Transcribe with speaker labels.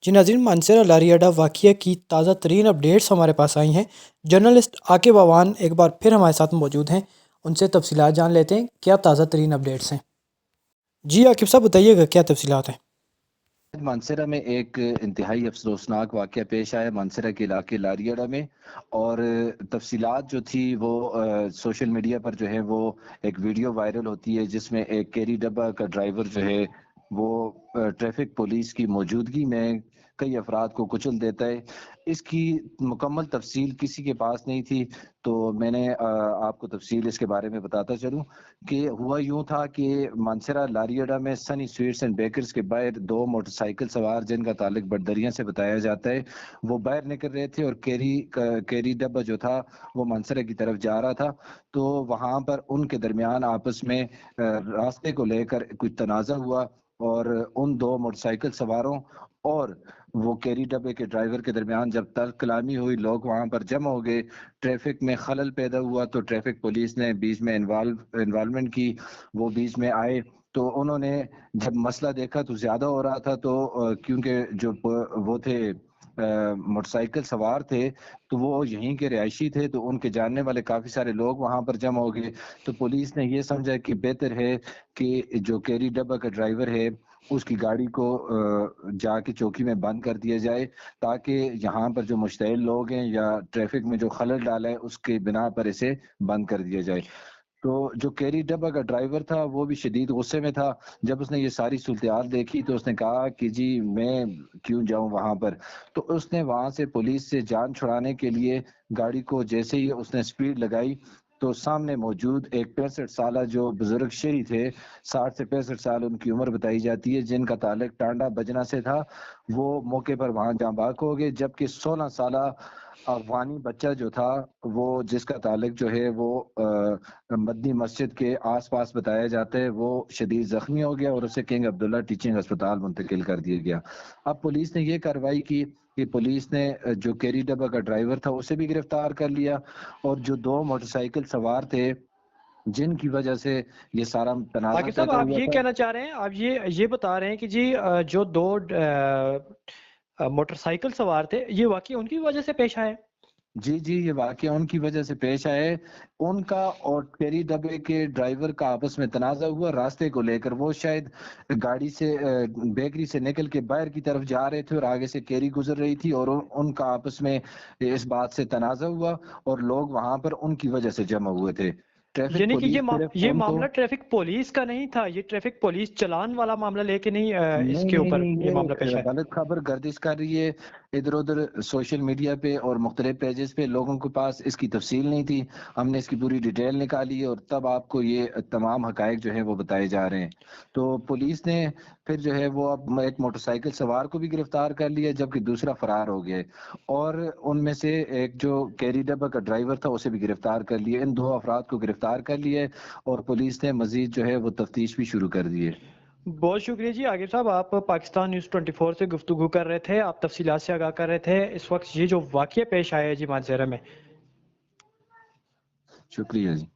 Speaker 1: जी नाज़रीन, मानसरा लारी अड्डा वाक़या की ताज़ा तरीन अपडेट्स हमारे पास आई हैं। जर्नलिस्ट आकिब अवान एक बार फिर हमारे साथ मौजूद हैं, उनसे तफसीलात जान लेते हैं क्या ताज़ा तरीन अपडेट्स हैं। जी आकिब साहब, बताइएगा क्या तफसीलात हैं।
Speaker 2: आज मानसरा में एक इंतहाई अफसोसनाक वाक़या पेश आया मानसरा के इलाके लारियाड़ा में। और तफसीलात जो थी वो सोशल मीडिया पर जो है वो एक वीडियो वायरल होती है जिसमें एक कैरी डब्बा का ड्राइवर जो है वो ट्रैफिक पुलिस की मौजूदगी में कई अफराद को कुचल देता है। इसकी मुकम्मल तफसील किसी के पास नहीं थी, तो मैंने आपको तफसील इसके बारे में बताता चलूं कि हुआ यूं था कि मानसरा लारियाड़ा में सनी स्वीट्स एंड बेकर्स के बाहर दो मोटरसाइकिल सवार जिनका ताल्लुक बड़दरिया से बताया जाता है, वो बाहर निकल रहे थे और कैरी डब्बा जो था वो मानसरा की तरफ जा रहा था। तो वहां पर उनके दरमियान आपस में रास्ते को लेकर कुछ तनाज़ा हुआ और उन दो मोटरसाइकिल सवारों और वो कैरी डब्बे के ड्राइवर के दरमियान जब तर्क कलामी हुई, लोग वहां पर जमा हो गए, ट्रैफिक में खलल पैदा हुआ, तो ट्रैफिक पुलिस ने बीच में इन्वॉल्वमेंट की। वो बीच में आए तो उन्होंने जब मसला देखा तो ज्यादा हो रहा था, तो क्योंकि जो वो थे मोटरसाइकिल सवार थे तो वो यहीं के रिहायशी थे, तो उनके जानने वाले काफी सारे लोग वहां पर जमा हो गए। तो पुलिस ने ये समझा कि बेहतर है कि जो कैरी डब्बा का ड्राइवर है उसकी गाड़ी को जाके चौकी में बंद कर दिया जाए, ताकि यहाँ पर जो मुश्तैल लोग हैं या ट्रैफिक में जो खलल डाला है उसके बिना पर इसे बंद कर दिया जाए। तो जो कैरी डब्बा का ड्राइवर था वो भी शदीद गुस्से में था। जब उसने ये सारी सूरत देखी तो उसने कहा कि जी मैं क्यों जाऊं वहां पर। तो उसने वहां से पुलिस से जान छुड़ाने के लिए गाड़ी को जैसे ही उसने स्पीड लगाई तो सामने मौजूद एक 65 साल जो बुजुर्ग शहरी थे, 60 से 65 साल उनकी उम्र बताई जाती है, जिनका ताल्लुक टांडा बजना से था, वो मौके पर वहां जाँ बाक हो गए। जबकि 16 साल अफगानी बच्चा जो था वो जिसका ताल्लुक जो है वो मदनी मस्जिद के आसपास बताया जाता है, वो शदीद जख्मी हो गया और उसे किंग अब्दुल्ला टीचिंग अस्पताल मुंतकिल कर दिया गया। अब पुलिस ने ये कार्रवाई की कि पुलिस ने जो कैरी डब्बा का ड्राइवर था उसे भी गिरफ्तार कर लिया, और जो दो मोटरसाइकिल सवार थे जिनकी वजह से ये सारा तनाजा
Speaker 1: आकिब साहब,
Speaker 2: पैदा
Speaker 1: आप
Speaker 2: हुआ
Speaker 1: ये
Speaker 2: था।
Speaker 1: कहना चाह रहे हैं, आप ये बता रहे हैं कि जी जो दो मोटरसाइकिल सवार थे, ये वाकई उनकी वजह से पेश आए।
Speaker 2: जी जी, ये वाकया उनकी वजह से पेश आए। उनका और कैरी डब्बे के ड्राइवर का आपस में तनाजा हुआ रास्ते को लेकर। वो शायद गाड़ी से बेकरी से निकल के बाहर की तरफ जा रहे थे और आगे से कैरी गुजर रही थी, और उनका आपस में इस बात से तनाजा हुआ और लोग वहां पर उनकी वजह से जमा हुए थे। ट्रैफिक
Speaker 1: यानी कि
Speaker 2: पुलिस सिर्फ
Speaker 1: ये
Speaker 2: उनको
Speaker 1: मामला ट्रैफिक पुलिस का नहीं था, ये ट्रैफिक पुलिस चालान वाला मामला लेके नहीं
Speaker 2: नहीं
Speaker 1: इसके
Speaker 2: नहीं
Speaker 1: ऊपर
Speaker 2: नहीं,
Speaker 1: ये मामला पेश
Speaker 2: ये
Speaker 1: आया।
Speaker 2: गलत खबर गर्दिश कर रही है इधर उधर सोशल मीडिया पे और मुख्तलिफ पेजेस पे। लोगों के पास इसकी तफसील नहीं थी, हमने इसकी पूरी डिटेल निकाली है और तब आपको ये तमाम हकायक जो है वो बताए जा रहे हैं। तो पुलिस ने फिर जो है वो अब एक मोटरसाइकिल सवार को भी गिरफ्तार कर लिया, जबकि दूसरा फरार हो गया है। और उनमें से एक जो कैरी डब्बा का ड्राइवर था उसे भी गिरफ्तार कर लिया। इन दो अफराद को गिरफ्तार कर लिया है और पुलिस ने मजीद जो है वो तफ्तीश भी शुरू कर दी है।
Speaker 1: बहुत शुक्रिया जी आगिर साहब, आप पाकिस्तान न्यूज़ 24 से गुफ्तगू कर रहे थे, आप तफसीलात से आगाह कर रहे थे इस वक्त ये जो वाकया पेश आया है जी मानसरा में।
Speaker 2: शुक्रिया जी।